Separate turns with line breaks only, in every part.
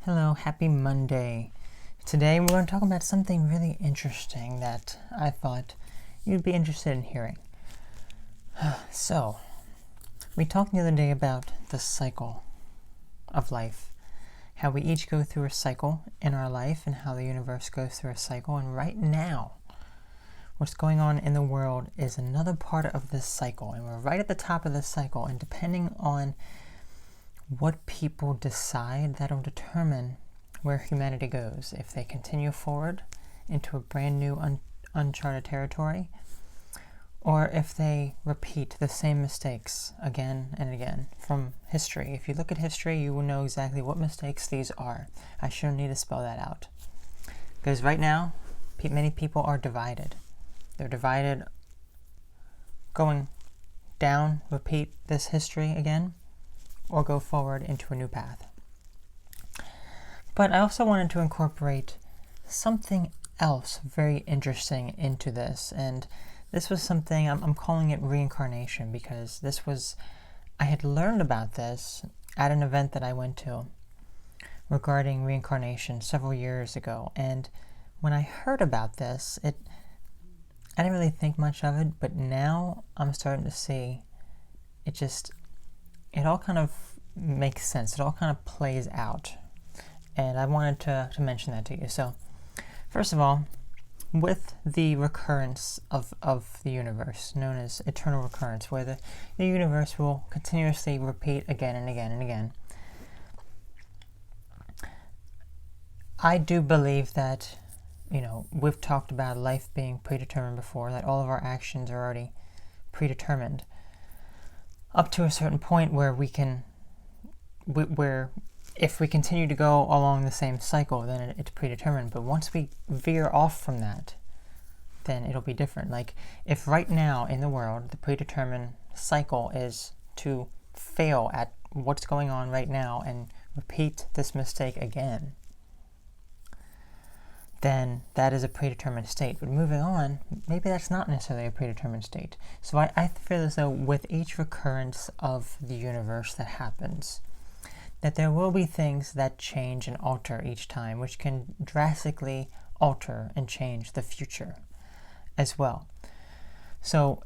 Hello, happy Monday. Today we're going to talk about something really interesting that I thought you'd be interested in hearing. So, we talked the other day about the cycle of life, how we each go through a cycle in our life and how the universe goes through a cycle. And right now, what's going on in the world is another part of this cycle, and we're right at the top of this cycle, and depending on what people decide, that'll determine where humanity goes. If they continue forward into a brand new uncharted territory, or if they repeat the same mistakes again and again from history. If you look at history, you will know exactly what mistakes these are. I shouldn't need to spell that out. Because right now, many people are divided. They're divided going down, repeat this history again, or go forward into a new path. But I also wanted to incorporate something else very interesting into this, and this was something, I'm calling it reincarnation, because I had learned about this at an event that I went to regarding reincarnation several years ago, and when I heard about this, I didn't really think much of it, but now I'm starting to see it all kind of makes sense. It all kind of plays out. And I wanted to mention that to you. So, first of all, with the recurrence of the universe, known as eternal recurrence, where the universe will continuously repeat again and again and again, I do believe that, we've talked about life being predetermined before, that all of our actions are already predetermined, up to a certain point where if we continue to go along the same cycle, then it's predetermined. But once we veer off from that, then it'll be different. Like, if right now in the world, the predetermined cycle is to fail at what's going on right now and repeat this mistake again, then that is a predetermined state. But moving on, maybe that's not necessarily a predetermined state. So I feel as though with each recurrence of the universe that happens, that there will be things that change and alter each time, which can drastically alter and change the future as well. So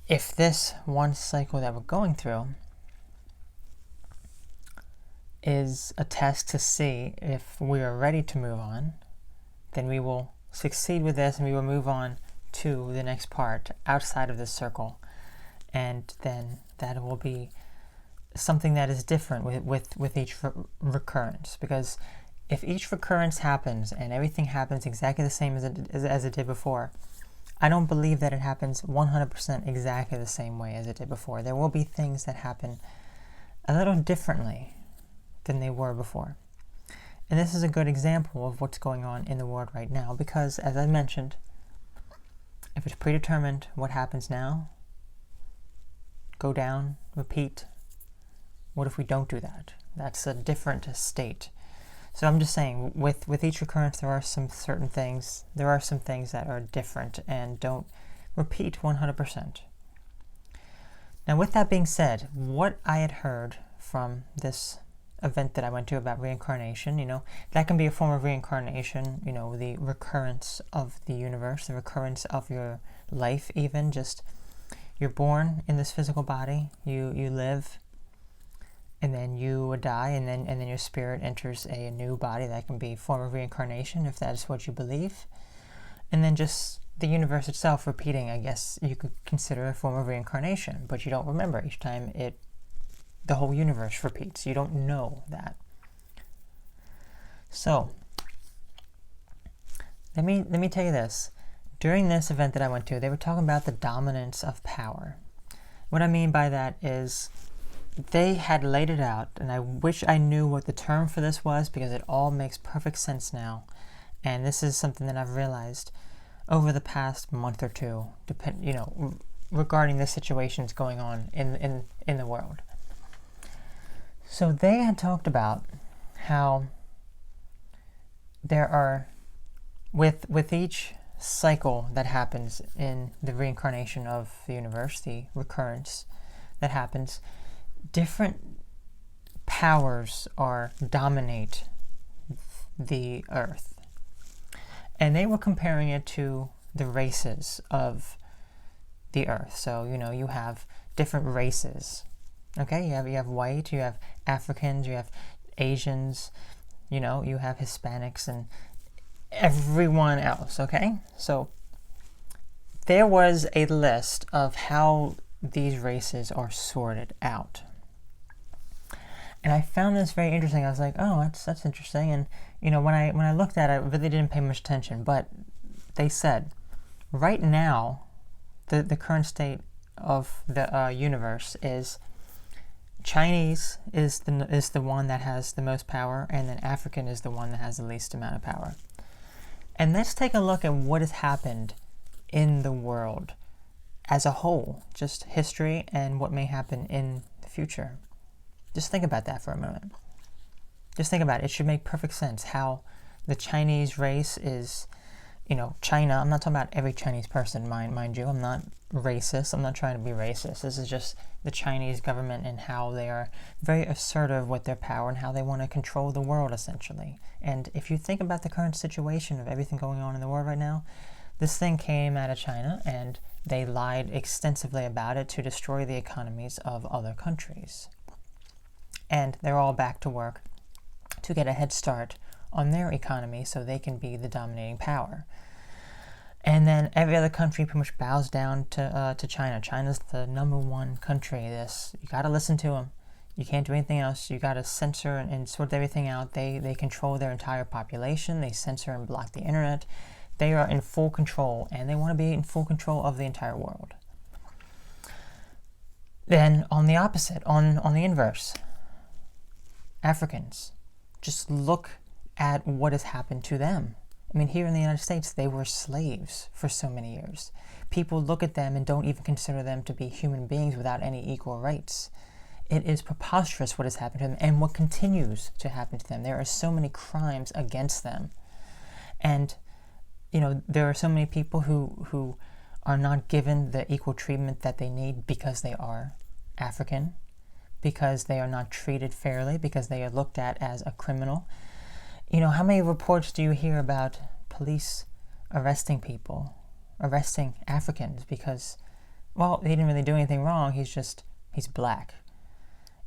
if this one cycle that we're going through is a test to see if we are ready to move on, then we will succeed with this and we will move on to the next part outside of this circle. And then that will be something that is different with each recurrence. Because if each recurrence happens and everything happens exactly the same as it did before, I don't believe that it happens 100% exactly the same way as it did before. There will be things that happen a little differently than they were before. And this is a good example of what's going on in the world right now, because, as I mentioned, if it's predetermined what happens now, go down, repeat. What if we don't do that? That's a different state. So I'm just saying, with each recurrence, there are some things that are different and don't repeat 100%. Now, with that being said, what I had heard from this event that I went to about reincarnation, that can be a form of reincarnation, the recurrence of the universe, the recurrence of your life even. Just, you're born in this physical body, you live, and then you die, and then your spirit enters a new body. That can be a form of reincarnation if that is what you believe. And then just the universe itself repeating, I guess you could consider a form of reincarnation, but you don't remember each time the whole universe repeats. You don't know that. So, let me tell you this. During this event that I went to, they were talking about the dominance of power. What I mean by that is, they had laid it out, and I wish I knew what the term for this was, because it all makes perfect sense now. And this is something that I've realized over the past month or two, regarding the situations going on in the world. So they had talked about how there are, with each cycle that happens in the reincarnation of the universe, the recurrence that happens, different powers dominate the Earth. And they were comparing it to the races of the Earth. So, you have different races. Okay, you have white, you have Africans, you have Asians, you have Hispanics and everyone else, okay? So there was a list of how these races are sorted out. And I found this very interesting. I was like, oh, that's interesting. And when I looked at it, I really didn't pay much attention. But they said, right now, the current state of the universe is Chinese is the one that has the most power, and then African is the one that has the least amount of power. And let's take a look at what has happened in the world as a whole, just history and what may happen in the future. Just think about that for a moment. Just think about it. It should make perfect sense how the Chinese race is, China. I'm not talking about every Chinese person, mind you. I'm not racist. I'm not trying to be racist. This is just the Chinese government and how they are very assertive with their power and how they want to control the world, essentially. And if you think about the current situation of everything going on in the world right now, this thing came out of China and they lied extensively about it to destroy the economies of other countries. And they're all back to work to get a head start on their economy so they can be the dominating power. And then every other country pretty much bows down to China. China's the #1 country. You got to listen to them. You can't do anything else. You got to censor and sort everything out. They control their entire population. They censor and block the internet. They are in full control, and they want to be in full control of the entire world. Then on the opposite, on the inverse, Africans, just look at what has happened to them. I mean, here in the United States, they were slaves for so many years. People look at them and don't even consider them to be human beings without any equal rights. It is preposterous what has happened to them and what continues to happen to them. There are so many crimes against them. And, there are so many people who are not given the equal treatment that they need because they are African, because they are not treated fairly, because they are looked at as a criminal. How many reports do you hear about police arresting people, arresting Africans because, well, they didn't really do anything wrong, he's black.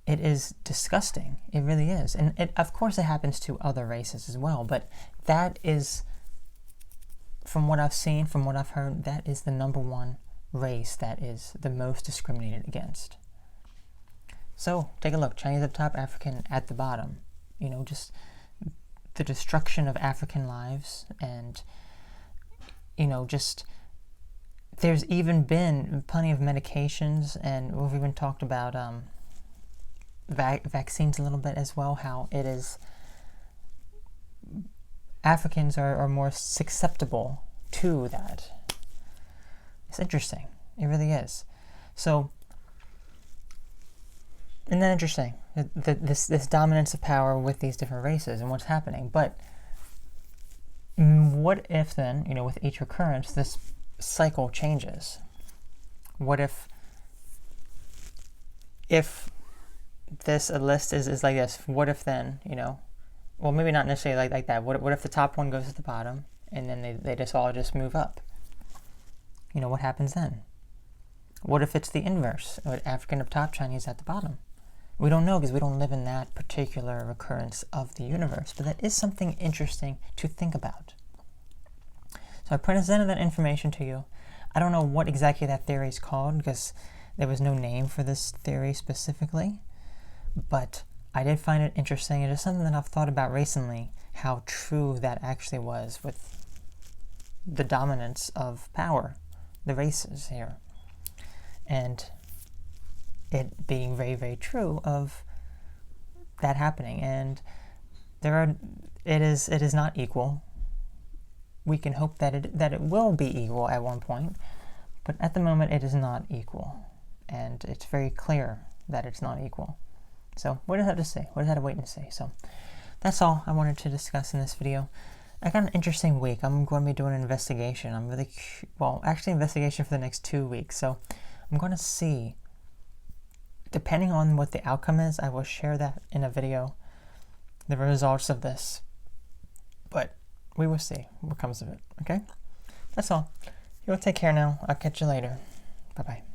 It is disgusting. It really is. And of course it happens to other races as well, but that is, from what I've seen, from what I've heard, that is the #1 race that is the most discriminated against. So take a look. Chinese up top, African at the bottom. Just the destruction of African lives, and there's even been plenty of medications, and we've even talked about vaccines a little bit as well, how it is Africans are more susceptible to that. It's interesting. It really is. So, isn't that interesting? This dominance of power with these different races and what's happening. But what if then, with each recurrence, this cycle changes? What if this list is like this? What if then, well, maybe not necessarily like that. What if the top one goes to the bottom and then they just all move up? What happens then? What if it's the inverse? African up top, Chinese at the bottom? We don't know because we don't live in that particular recurrence of the universe, but that is something interesting to think about. So I presented that information to you. I don't know what exactly that theory is called because there was no name for this theory specifically, but I did find it interesting. It is something that I've thought about recently, how true that actually was with the dominance of power, the races here, and it being very, very true of that happening. And it is not equal. We can hope that it will be equal at one point, but at the moment it is not equal, and it's very clear that it's not equal. So what does that have to say? What does that wait and say? So that's all I wanted to discuss in this video. I got an interesting week. I'm going to be doing an investigation. Investigation for the next 2 weeks. So I'm going to see, depending on what the outcome is, I will share that in a video, the results of this. we will see what comes of it, okay? That's all. You'll take care now. I'll catch you later. Bye-bye.